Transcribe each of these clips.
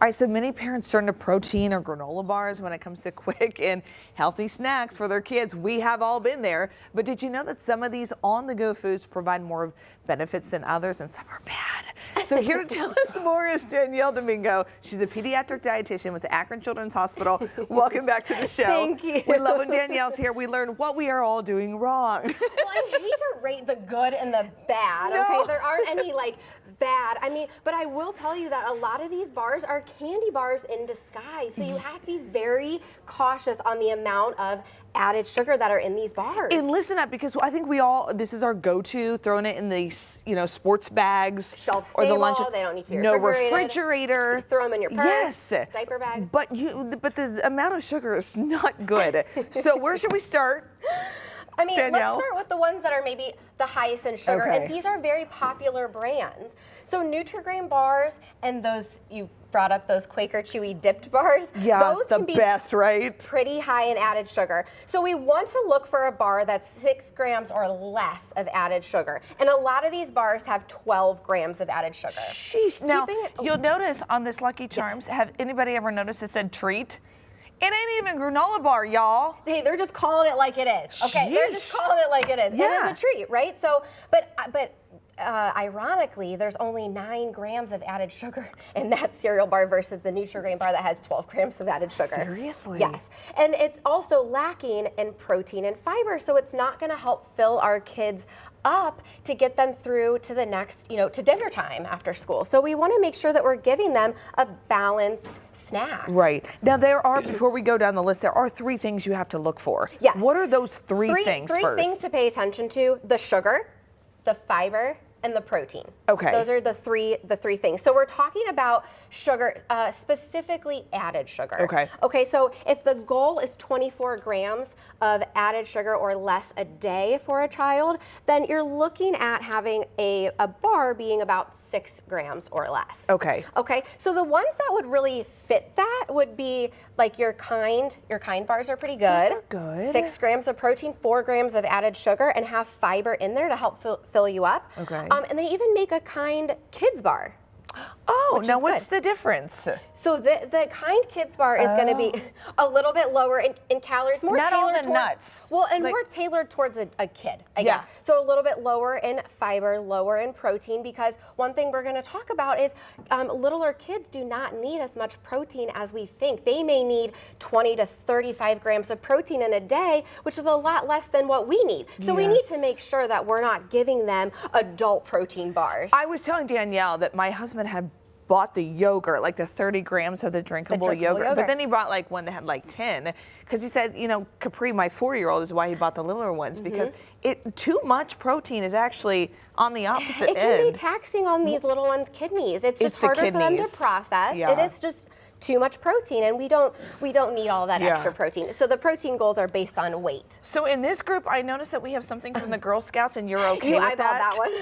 All right, so many parents turn to protein or granola bars when it comes to quick and healthy snacks for their kids. We have all been there, but did you know that some of these on-the-go foods provide more benefits than others and some are bad? So here to tell us more is Danielle Dimengo. She's a pediatric dietitian with the Akron Children's Hospital. Welcome back to the show. Thank you. We love when Danielle's here. We learn what we are all doing wrong. Well, I hate to rate the good and the bad, No. okay? There aren't any like bad. I mean, but I will tell you that a lot of these bars are candy bars in disguise. So you have to be very cautious on the amount of added sugar that are in these bars. And listen up, because I think we all, this is our go-to, throwing it in these, sports bags, shelf or stable, the lunch. They don't need to be no refrigerated. refrigerator. You throw them in your purse, yes, diaper bag. But the amount of sugar is not good. So where should we start? I mean, Danielle? let's start with the ones that are maybe the highest in sugar, Okay. and these are very popular brands. So Nutri-Grain bars and those, you brought up those Quaker Chewy dipped bars. Yeah, those the can be best, right? Pretty high in added sugar. So we want to look for a bar that's 6 grams or less of added sugar. And a lot of these bars have 12 grams of added sugar. Sheesh. Now, you'll notice on this Lucky Charms, have anybody ever noticed it said treat? It ain't even granola bar, y'all. Hey, they're just calling it like it is. Okay, Sheesh. they're just calling it like it is. Yeah. It is a treat, right? So, but ironically, there's only 9 grams of added sugar in that cereal bar versus the Nutri-Grain bar that has 12 grams of added sugar. Seriously? Yes, and it's also lacking in protein and fiber, so it's not going to help fill our kids up to get them through to the next, to dinner time after school. So we want to make sure that we're giving them a balanced snack. Right. Now there are, before we go down the list, there are 3 things you have to look for. Yes. What are those three things Three first? things to pay attention to: the sugar, the fiber, and the protein. Okay. Those are the three things. So we're talking about sugar, specifically added sugar. Okay. Okay, so if the goal is 24 grams of added sugar or less a day for a child, then you're looking at having a bar being about 6 grams or less. Okay. Okay, so the ones that would really fit that would be like your kind bars are pretty good. Those are good. 6 grams of protein, 4 grams of added sugar, and have fiber in there to help fill you up. Okay. And they even make a kind kids bar. Oh, now is what's good. the difference? So the kind kids bar is going to be a little bit lower in calories, more Not tailored all the toward, nuts. Well, and Like- more tailored towards a kid, I Yeah. guess. So a little bit lower in fiber, lower in protein, because one thing we're going to talk about is littler kids do not need as much protein as we think. They may need 20 to 35 grams of protein in a day, which is a lot less than what we need. So we need to Yes. make sure that we're not giving them adult protein bars. I was telling Danielle that my husband had bought the yogurt, like the 30 grams of the drinkable yogurt. But then he bought like one that had like 10, because he said, Capri, my 4-year-old, is why he bought the littler ones, because too much protein is actually on the opposite It can be end. taxing on these little ones' kidneys. It's just the harder for them to kidneys. process. Yeah. It is just too much protein, and we don't need all that Yeah. extra protein. So the protein goals are based on weight. So in this group, I noticed that we have something from the Girl Scouts, and you're okay You with eyeballed that? that one.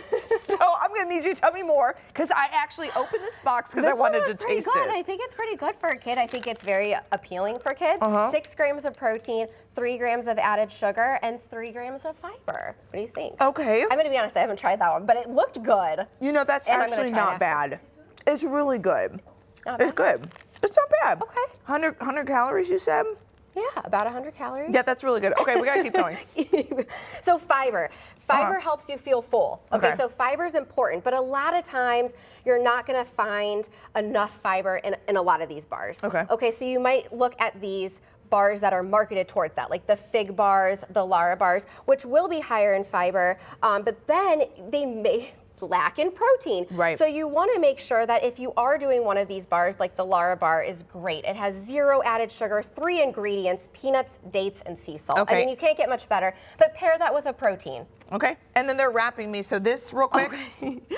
So I'm going to need you to tell me more, because I actually opened this box because I wanted to taste good. it. I think it's pretty good for a kid. I think it's very appealing for kids. 6 grams of protein, 3 grams of added sugar, and 3 grams of fiber. What do you think? Okay. I'm going to be honest, I haven't tried that one, but it looked good. That's And I'm gonna actually try it not after. bad. It's really good. Not It's good. It's not bad. Okay. 100 calories, you said? Yeah, about 100 calories. Yeah, that's really good. Okay, we got to keep going. So fiber. Fiber helps you feel full. Okay, Okay. so fiber is important, but a lot of times you're not going to find enough fiber in a lot of these bars. Okay. Okay, so you might look at these bars that are marketed towards that, like the Fig bars, the Lara bars, which will be higher in fiber, but then they may lack in protein. Right. So you want to make sure that if you are doing one of these bars, like the Lara bar is great. It has 0 added sugar, 3 ingredients: peanuts, dates, and sea salt. Okay. I mean, you can't get much better, but pair that with a protein. Okay, and then they're wrapping me. So this, real quick,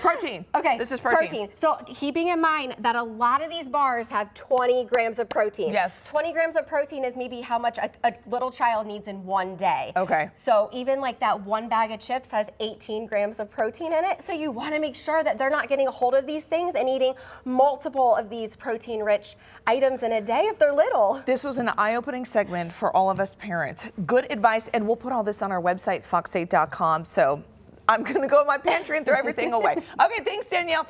protein. Okay, This is protein. So keeping in mind that a lot of these bars have 20 grams of protein. Yes. 20 grams of protein is maybe how much a little child needs in one day. Okay. So even like that one bag of chips has 18 grams of protein in it. So you want to make sure that they're not getting a hold of these things and eating multiple of these protein-rich items in a day if they're little. This was an eye-opening segment for all of us parents. Good advice, and we'll put all this on our website, fox8.com. So I'm going to go in my pantry and throw everything away. Okay, thanks, Danielle.